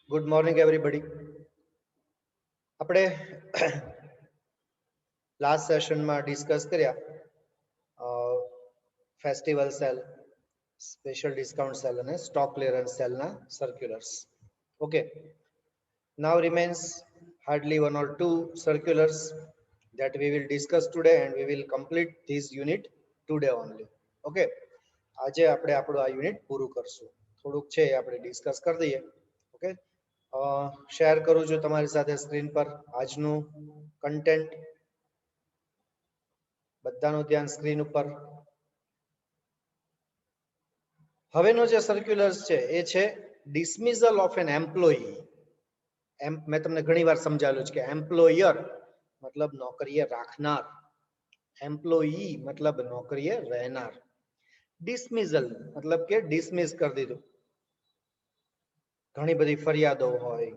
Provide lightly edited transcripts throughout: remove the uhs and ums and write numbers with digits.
Good morning, everybody. આપણે last સેશનમાં discuss કર્યા festival sale, special discount sale અને સ્ટોક ક્લિયરન્સ સેલના circulars. Okay, now remains hardly one or two circulars that we will discuss today and we will complete this unit today only. Okay, આજે આપણે આપણું આ unit પૂરું કરશું. થોડુંક છે આપણે ડિસ્કસ કરી દઈએ. ઓકે, શેર કરું છું તમારી સાથે સ્ક્રીન પર આજનું કન્ટેન્ટ. બધાનું ધ્યાન સ્ક્રીન ઉપર. હવેનો જે સર્ક્યુલર્સ છે એ છે ડિસમિઝલ ઓફ એન એમ્પ્લોયી. મેં તમને ઘણી વાર સમજાવેલું છે કે એમ્પ્લોયર મતલબ નોકરીએ રાખનાર, એમ્પ્લોયી મતલબ નોકરીએ રહેનાર. ડિસમિઝલ મતલબ કે ડિસમિસ કરી દીધું. ઘણી બધી ફરિયાદો હોય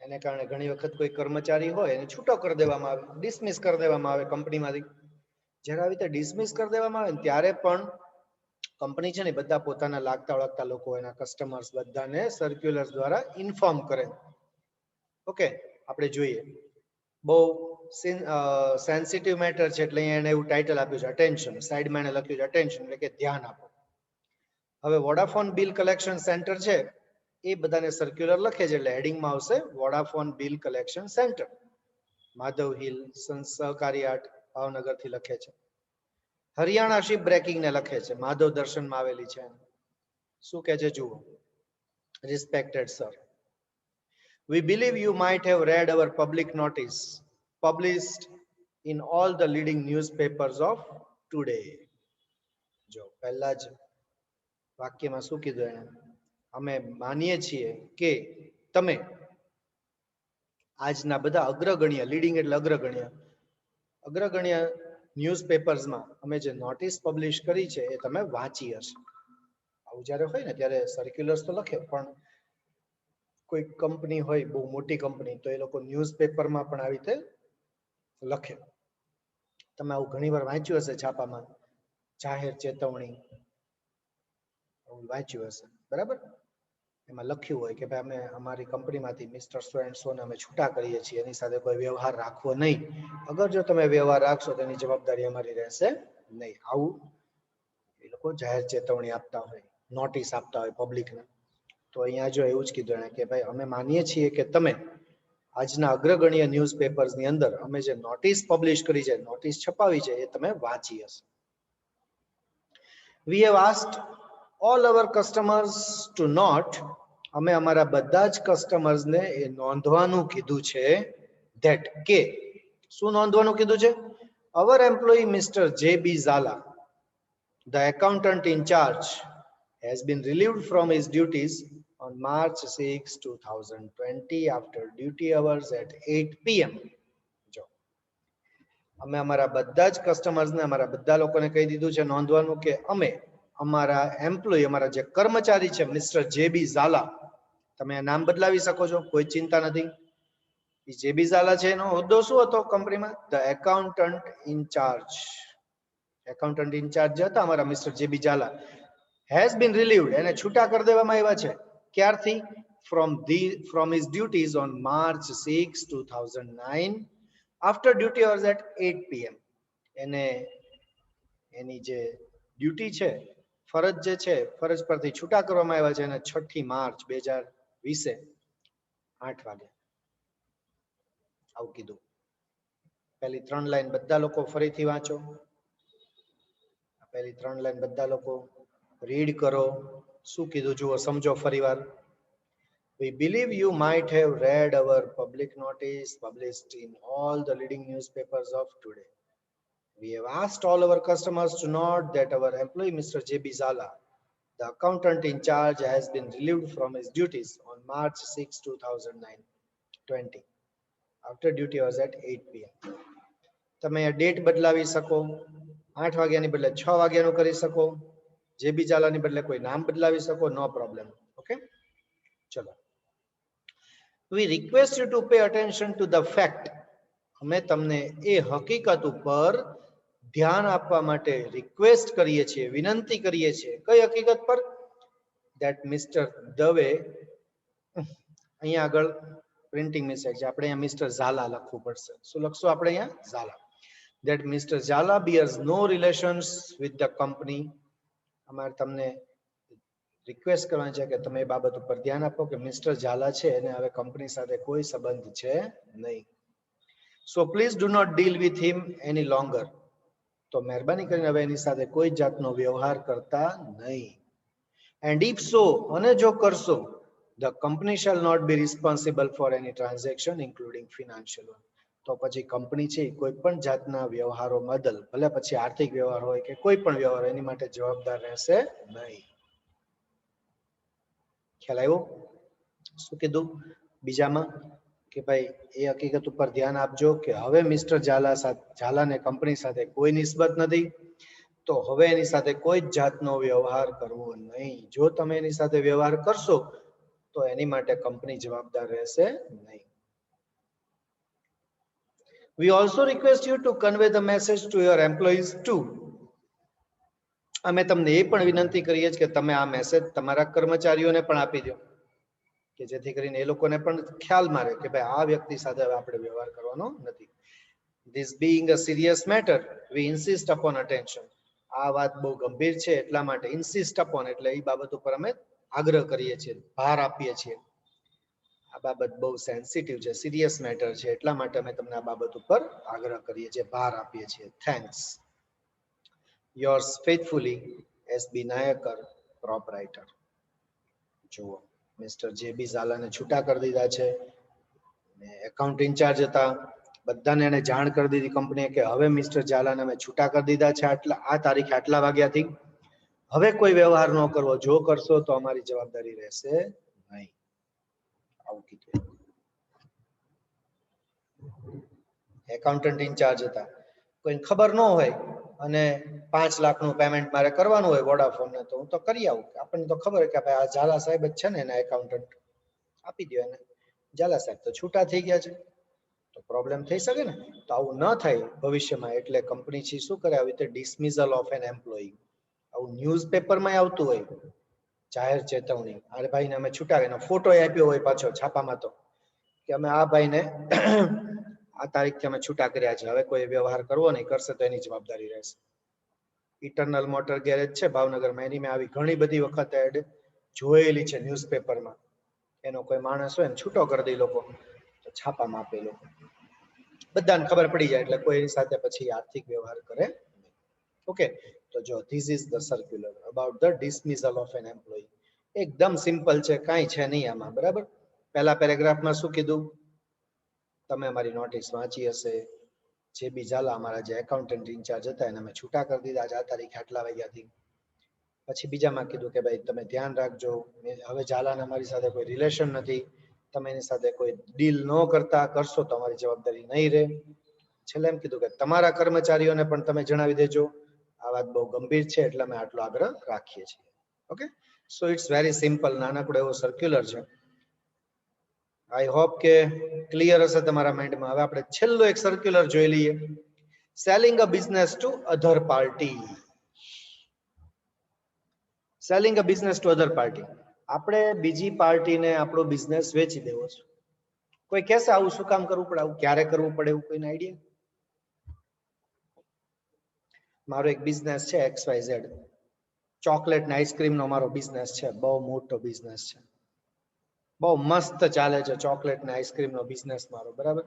એને કારણે ઘણી વખત કોઈ કર્મચારી હોય એને છૂટો કરી દેવામાં આવે, ડિસમિસ કરી દેવામાં આવે કંપનીમાંથી. જ્યારે આવી રીતે ડિસમિસ કરી દેવામાં આવે ત્યારે પણ કંપની છે ને બધા પોતાના લાગતા વળગતા લોકો, એના કસ્ટમર્સ બધાને સર્ક્યુલર્સ દ્વારા ઇન્ફોર્મ કરે. ઓકે, આપણે જોઈએ બહુ સેન્સિટિવ મેટર છે એટલે એને એવું ટાઇટલ આપ્યું છે અટેન્શન. સાઈડમાં એને લખ્યું છે અટેન્શન એટલે કે ધ્યાન આપો. હવે વોડાફોન બિલ કલેક્શન સેન્ટર છે એ બધાને સર્ક્યુલર લખે છે એટલે હેડિંગમાં આવશે Vodafone bill collection centre, Madhav hill, સહકારી આર્ટ, ભાવનગરથી લખે છે. હરિયાણા શિપ બ્રેકિંગ ને લખે છે, માધવ દર્શનમાં આવેલી છે. શું કે છે જુઓ. Respected sir, we believe you might have read our public notice published in all the leading newspapers of today. જો પહેલા જ વાક્યમાં શું કીધું એને, અમે માનીએ છીએ કે તમે આજના બધા અગ્રગણ્ય, લીડિંગ એટલે અગ્રગણ્ય ન્યૂઝપેપર્સમાં અમે જે નોટિસ પબ્લિશ કરી છે એ તમે વાંચી હશે. આવું જ્યારે હોય ને ત્યારે સર્ક્યુલર્સ તો લખે, પણ કોઈ કંપની હોય બહુ મોટી કંપની તો એ લોકો ન્યૂઝપેપરમાં પણ આવી રીતે લખે. તમે આવું ઘણી વાર વાંચ્યું હશે છાપામાં, જાહેર ચેતવણી વાંચ્યું હશે, બરાબર? એમાં લખ્યું હોય કે ભાઈ અમે અમારી કંપનીમાંથી મિસ્ટર સો એન્ડ સોને અમે છૂટા કરીએ છીએ, એની સાથે કોઈ વ્યવહાર રાખવો નહીં. અગર જો તમે વ્યવહાર રાખશો તો એની જવાબદારી અમારી રહેશે નહીં. આવું એ લોકો જાહેર ચેતવણી આપતા હોય, નોટિસ આપતા હોય પબ્લિકને. તો અહીંયા જો એવું જ કીધું એને કે ભાઈ અમે માનીએ છીએ કે તમે આજના અગ્રગણ્ય ન્યૂઝપેપર્સની અંદર અમે જે નોટિસ પબ્લિશ કરી છે, નોટિસ છપાવી છે, એ તમે વાંચી હશે. We have asked all our customers to note, અમે અમારા બધા જ કસ્ટમર્સને એ નોંધવાનું કીધું છે that કે શું નોંધવાનું કીધું છે? our employee Mr. JB Zala, the accountant in charge, has been relieved from his duties on March 6, 2020 after duty hours at 8 p.m. જો અમે અમારા બધા જ કસ્ટમર્સને, અમારા બધા લોકોને કહી દીધું છે નોંધવાનું કે અમે અમારા એમ્પ્લોય, અમારા જે કર્મચારી છે મિસ્ટર જેબી ઝાલા, તમે નામ બદલાવી શકો છો, કોઈ ચિંતા નથી. જેબી ઝાલા છે એનો હોદ્દો શું હતો કંપનીમાં? The accountant in charge. Accountant in charge જે હતા અમારા mister J B Zala, has been relieved, એને છૂટા કરી દેવામાં આવ્યા છે. ક્યારથી? from his duties on March 6, 2009 after duty hours at 8 p.m. એને એની જે ડ્યુટી છે, ફરજ જે છે, ફરજ પરથી છૂટા કરવામાં આવ્યા છે એને 6 માર્ચ 2020 8 વાગે. આવું કીધું. પહેલી 3 લાઈન બધા લોકો ફરીથી વાંચો. પહેલી 3 લાઈન બધા લોકો રીડ કરો. શું કીધું જુઓ, સમજો ફરીવાર. We believe you might have read our public notice published in all the leading newspapers of today. We have asked all our customers to note that our employee Mr. JB Zala, the accountant in charge, has been relieved from his duties on March 6, 2020 after duty hours at 8 p.m. તમે આ date બદલાવી શકો, 8 વાગ્યાની બદલે 6 વાગ્યાનું કરી શકો, જેબી ઝાલાની બદલે કોઈ નામ બદલાવી શકો, નો પ્રોબ્લેમ. ઓકે, ચલો. We request you to pay attention to the fact, અમે તમને એ હકીકત ઉપર ધ્યાન આપવા માટે રિક્વેસ્ટ કરીએ છીએ, વિનંતી કરીએ છીએ. કઈ હકીકત પર? that Mr. Dave અહીંયા આગળ પ્રિન્ટિંગ મિસ્ટેક છે, આપણે અહીંયા મિસ્ટર ઝાલા લખવું પડશે. શું લખશું આપણે અહીંયા? Jhala. That Mr. Jala bears no relations with the company. અમારે તમને રિક્વેસ્ટ કરવાની છે કે તમે એ બાબત ઉપર ધ્યાન આપો કે મિસ્ટર ઝાલા છે એને હવે કંપની સાથે કોઈ સંબંધ છે નહીં. So please do not deal with him any longer. તો મહેરબાની કરીને હવે એની સાથે કોઈ જાતનો વ્યવહાર કરતા નહીં. And if so, અને જો કરશો, the company shall not be responsible for any transaction including financial one. તો પછી કંપની છે કોઈ પણ જાતના વ્યવહારો બદલ, ભલે પછી આર્થિક વ્યવહાર હોય કે કોઈ પણ વ્યવહાર, એની માટે જવાબદાર રહેશે નહીં. ખ્યાલ આવ્યો? શું કીધું બીજામાં? કે ભાઈ એ હકીકત ઉપર ધ્યાન આપજો કે હવે મિસ્ટર ઝાલાને કંપની સાથે કોઈ નિસ્બત નથી, તો હવે એની સાથે કોઈ જ જાતનો વ્યવહાર કરવો નહીં. જો તમે એની સાથે વ્યવહાર કરશો તો એની માટે કંપની જવાબદાર રહેશે નહીં. We also request you to convey the message to your employees too. અમે તમને એ પણ વિનંતી કરીએ છીએ કે તમે આ મેસેજ તમારા કર્મચારીઓને પણ આપી દો, કે જેથી કરીને એ લોકોને પણ ખ્યાલ મારે કે ભાઈ આ વ્યક્તિ સાથે હવે આપણે વ્યવહાર કરવાનો નથી. This being a serious matter, we insist upon attention. આ વાત બહુ ગંભીર છે એટલા માટે insist upon એટલે એ બાબત ઉપર અમે આગ્રહ કરીએ છીએ, ભાર આપીએ છીએ. આ બાબત બહુ સેન્સિટિવ છે, સિરિયસ મેટર છે, એટલા માટે અમે તમને આ બાબત ઉપર આગ્રહ કરીએ છીએ, ભાર આપીએ છીએ. Thanks. Yours faithfully S B Naikar, proprietor. જુઓ, મિસ્ટર જેબી ઝાલાને છૂટા કરી દીધા છે. એકાઉન્ટ ઇન્ચાર્જ હતા, બધાને એને જાણ કરી દીધી કંપનીએ કે હવે મિસ્ટર ઝાલાને અમે છૂટા કરી દીધા છે આ તારીખે આટલા વાગ્યાથી. હવે કોઈ વ્યવહાર ન કરવો, જો કરશો તો અમારી જવાબદારી રહેશે નહીં. આવું કીધું. એકાઉન્ટન્ટ ઇન્ચાર્જ હતા, કોઈને ખબર ન હોય અને 5 લાખનું પેમેન્ટ મારે કરવાનું હોય વોડાફોનને, તો હું તો કરી આવું. આપણને તો ખબર હોય કે ભાઈ આ ઝાલા સાહેબ જ છે ને એના એકાઉન્ટન્ટ, આપી દો એને. ઝાલા સાહેબ તો છૂટા થઈ ગયા છે, તો પ્રોબ્લેમ થઈ શકે ને. તો આવું ન થાય ભવિષ્યમાં, એટલે કંપની છે શું કરે, આવી રીતે ડિસમિઝલ ઓફ એન એમ્પ્લોયી. આવું ન્યૂઝપેપરમાં આવતું હોય, જાહેર ચેતવણી, અરે ભાઈને અમે છૂટા, એનો ફોટો આપ્યો હોય પાછો છાપામાં, તો કે અમે આ ભાઈને આ તારીખથી અમે છૂટા કર્યા છે, હવે કોઈ વ્યવહાર કરવો નહીં, કરશે તો એની જવાબદારી રહેશે. ઇટરનલ મોટર ગેરેજ છે ભાવનગરમાં, એની મેં આવી ઘણી બધી વખત એડ જોયેલી છે ન્યૂઝપેપરમાં. એનો કોઈ માણસ હોય ને છૂટો કરી દે લોકો, તો છાપામાં આપે લોકો, બધાને ખબર પડી જાય, એટલે કોઈ એની સાથે પછી આર્થિક વ્યવહાર કરે. ઓકે, તો જો this is the circular about the dismissal of an employee. એકદમ સિમ્પલ છે, કાંઈ છે નહીં આમાં, બરાબર. પહેલા પેરેગ્રાફમાં શું કીધું, તમે અમારી નોટિસ વાંચી હશે. જેબી ઝાલા અમારા જે એકાઉન્ટન્ટ ઇન્ચાર્જ હતા એને અમે છૂટા કરી દીધા આ તારીખે આટલા વાગ્યાથી. પછી બીજામાં કીધું કે ભાઈ તમે ધ્યાન રાખજો, હવે ઝાલાને અમારી સાથે કોઈ રિલેશન નથી, તમે એની સાથે કોઈ ડીલ ન કરતા, કરશો તો અમારી જવાબદારી નહીં રહે. છેલ્લે એમ કીધું કે તમારા કર્મચારીઓને પણ તમે જણાવી દેજો, આ વાત બહુ ગંભીર છે એટલે અમે આટલો આગ્રહ રાખીએ છીએ. Okay, so it's very simple, નાનકડો એવો સર્ક્યુલર છે. આઈ હોપ કે ક્લિયર હશે તમારા માઇન્ડમાં. હવે આપણે છેલ્લો એક સર્ક્યુલર જોઈ લઈએ. Selling a business to other party. Selling a business to other party, આપણે બીજી પાર્ટીને આપણો બિઝનેસ વેચી દેવો છે. કોઈ કહેશે આવું શું કામ કરવું પડે, આવું ક્યારે કરવું પડે, એવું કોઈને આઈડિયા? મારો એક બિઝનેસ છે XYZ, ચોકલેટ ને આઈસ્ક્રીમ નો મારો બિઝનેસ છે, બહુ મોટો બિઝનેસ છે, બહુ મસ્ત ચાલે છે ચોકલેટ ને આઈસ્ક્રીમ નો બિઝનેસ મારો, બરાબર.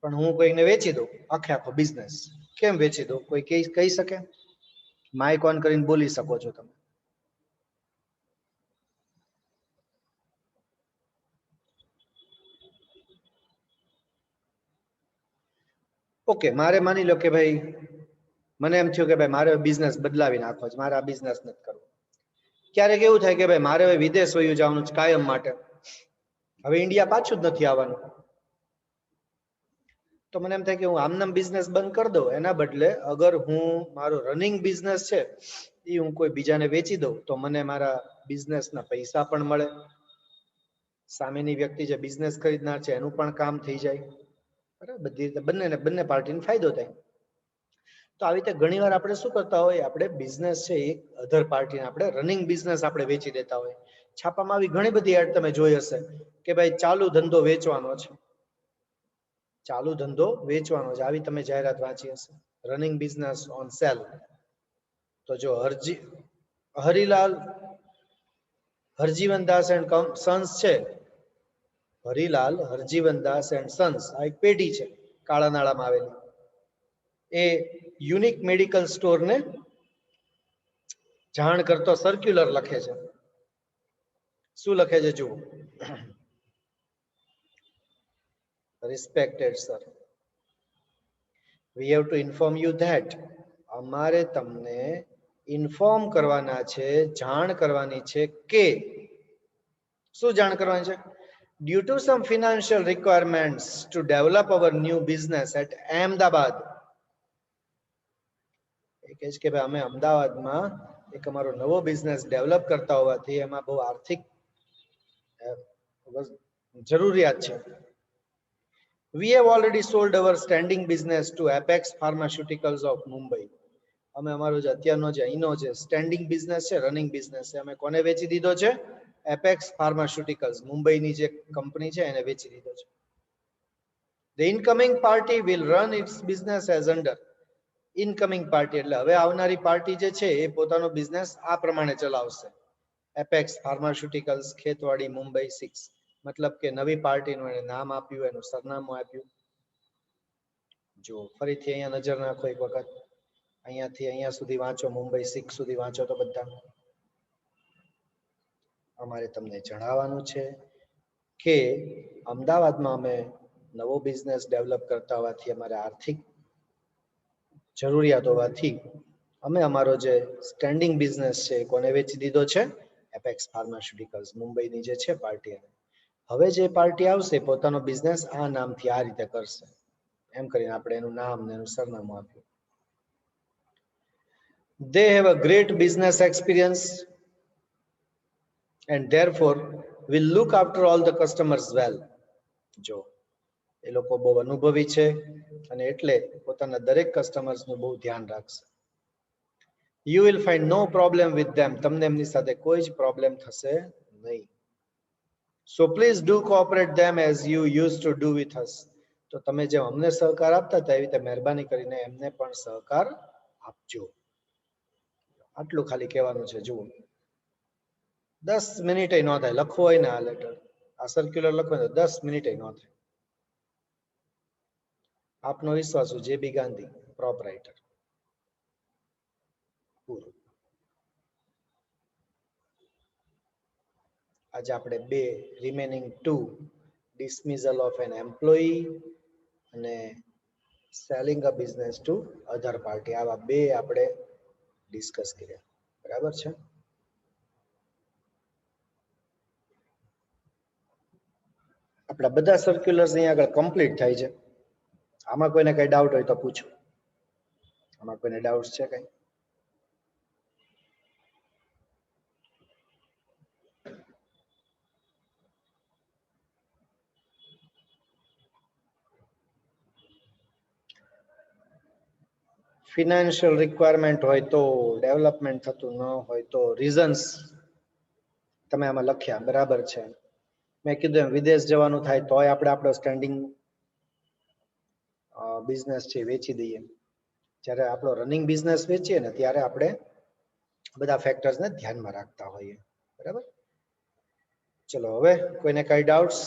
પણ હું કોઈને વેચી દઉં આખો બિઝનેસ. કેમ વેચી દઉં, કોઈ કહી શકે? માઇક ઓન કરીને બોલી શકો છો તમે. ઓકે, મારે માની લો કે ભાઈ મને એમ થયું કે ભાઈ મારે બિઝનેસ બદલાવી નાખવો છે, મારે આ બિઝનેસ નથી કરવો. ક્યારેક એવું થાય કે ભાઈ મારે હવે વિદેશ વયું જવાનું છે કાયમ માટે, હવે ઇન્ડિયા પાછું જ નથી આવવાનું. તો મને એમ થાય કે હું આમનામ બિઝનેસ બંધ કરી દઉં, એના બદલે અગર હું મારો રનિંગ બિઝનેસ છે એ હું કોઈ બીજાને વેચી દઉં તો મને મારા બિઝનેસના પૈસા પણ મળે, સામેની વ્યક્તિ જે બિઝનેસ ખરીદનાર છે એનું પણ કામ થઈ જાય, બરાબર. બધી રીતે બંને પાર્ટીને ફાયદો થાય. તો આવી રીતે ઘણી વાર આપણે શું કરતા હોય, આપણે બિઝનેસ છે એક અધર પાર્ટીને આપણે રનિંગ બિઝનેસ આપણે વેચી દેતા હોય. છાપામાં આવી ઘણી બધી એડ તમે જોઈ હશે કે ભાઈ ચાલુ ધંધો વેચવાનો છે, ચાલુ ધંધો વેચવાનો છે, આવી તમે જાહેરાત વાંચી હશે, રનિંગ બિઝનેસ ઓન સેલ. તો જો હરિલાલ હરજીવનદાસ એન્ડ સન્સ છે, હરિલાલ હરજીવનદાસ એન્ડ સન્સ આ એક પેઢી છે કાળા નાળામાં આવેલી, એ યુનિક મેડિકલ સ્ટોર ને જાણ કરતો સર્ક્યુલર લખે છે. શું લખે છે જુઓ. Respected sir, we have to inform you that અમારે તમને ઇન્ફોર્મ કરવાના છે, જાણ કરવાની છે કે, શું જાણ કરવાની છે? Due to some financial requirements to develop our new business at Ahmedabad, એ કહે છે કે ભાઈ અમે અમદાવાદમાં એક અમારો નવો બિઝનેસ ડેવલપ કરતા હોવાથી એમાં બહુ આર્થિક જરૂરિયાત છે. We have already sold our standing business to Apex Pharmaceuticals of Mumbai. અમે અમારો જે અત્યારનો જે અહીંનો જે સ્ટેન્ડિંગ બિઝનેસ છે, રનિંગ બિઝનેસ છે, અમે કોને વેચી દીધો છે? એપેક્સ ફાર્માસ્યુટિકલ્સ, મુંબઈની જે કંપની છે એને વેચી દીધો છે. The incoming party will run its business as under. Incoming party એટલે હવે આવનારી પાર્ટી જે છે એ પોતાનો બિઝનેસ આ પ્રમાણે ચલાવશે. Apex Pharmaceuticals, Khetwadi, Mumbai 6. મતલબ કે નવી પાર્ટીનું એને નામ આપ્યું, એનું સરનામું આપ્યું. જો ફરીથી અહીંયા નજર નાખો એક વખત, અહીંયાથી અહીંયા સુધી વાંચો, મુંબઈ 6 સુધી વાંચો તો બધા. અમારે તમને જણાવવાનું છે કે અમદાવાદમાં અમે નવો બિઝનેસ ડેવલપ કરતા હોવાથી, અમારે આર્થિક જરૂરિયાત હોવાથી અમે અમારો જે સ્ટેન્ડિંગ બિઝનેસ છે કોને વેચી દીધો છે? એપેક્સ ફાર્માસ્યુટિકલ્સ, મુંબઈની જે છે પાર્ટી. હવે જે પાર્ટી આવશે પોતાનો બિઝનેસ આ નામથી આ રીતે કરશે, એમ કરીને આપણે એનું નામ ને એનું સરનામું આપ્યું. They have a great business experience and therefore will look after all the customers well. જો એ લોકો બહુ અનુભવી છે અને એટલે પોતાના દરેક કસ્ટમર્સનું બહુ ધ્યાન રાખશે. You will find no problem with them. તમને એમની સાથે કોઈ જ પ્રોબ્લેમ થશે નહીં. So please do cooperate them as you used to do with us. તો તમે જેમ અમને સહકાર આપતા હતા એવી રીતે મહેરબાની કરીને એમને પણ સહકાર આપજો. આટલું ખાલી કહેવાનું છે. જુઓ 10 મિનિટે ન થાય, લખવો હોય ને આ લેટર, આ સર્ક્યુલર લખવો હોય તો 10 મિનિટે ન થાય. આપનો વિશ્વાસુ JB ગાંધી, પ્રોપરાઇટર. પૂરું. આજે આપણે 2 રિમેનિંગ 2 ડિસમિઝલ ઓફ એન એમ્પ્લોયી અને selling a business to other party, આવા 2 આપણે ડિસ્કસ કર્યા. બરાબર છે? આપણા બધા સર્ક્યુલર્સ અહીંયા આગળ કમ્પ્લીટ થાય છે. આમાં કોઈને કઈ ડાઉટ હોય તો પૂછો. આમાં કોઈને ડાઉટ છે કઈ? ફિનાન્શિયલ રિક્વાયરમેન્ટ હોય તો, ડેવલપમેન્ટ થતું ન હોય તો, રીઝન્સ તમે આમાં લખ્યા. બરાબર છે. મેં કીધું એમ વિદેશ જવાનું થાય તોય આપણે આપણો સ્ટેન્ડિંગ બિઝનેસ છે વેચી દઈએ. જ્યારે આપણો રનિંગ બિઝનેસ વેચીએ ને ત્યારે આપણે બધા ફેક્ટર્સને ધ્યાનમાં રાખતા હોઈએ. બરાબર? ચલો હવે કોઈને કઈ ડાઉટ્સ?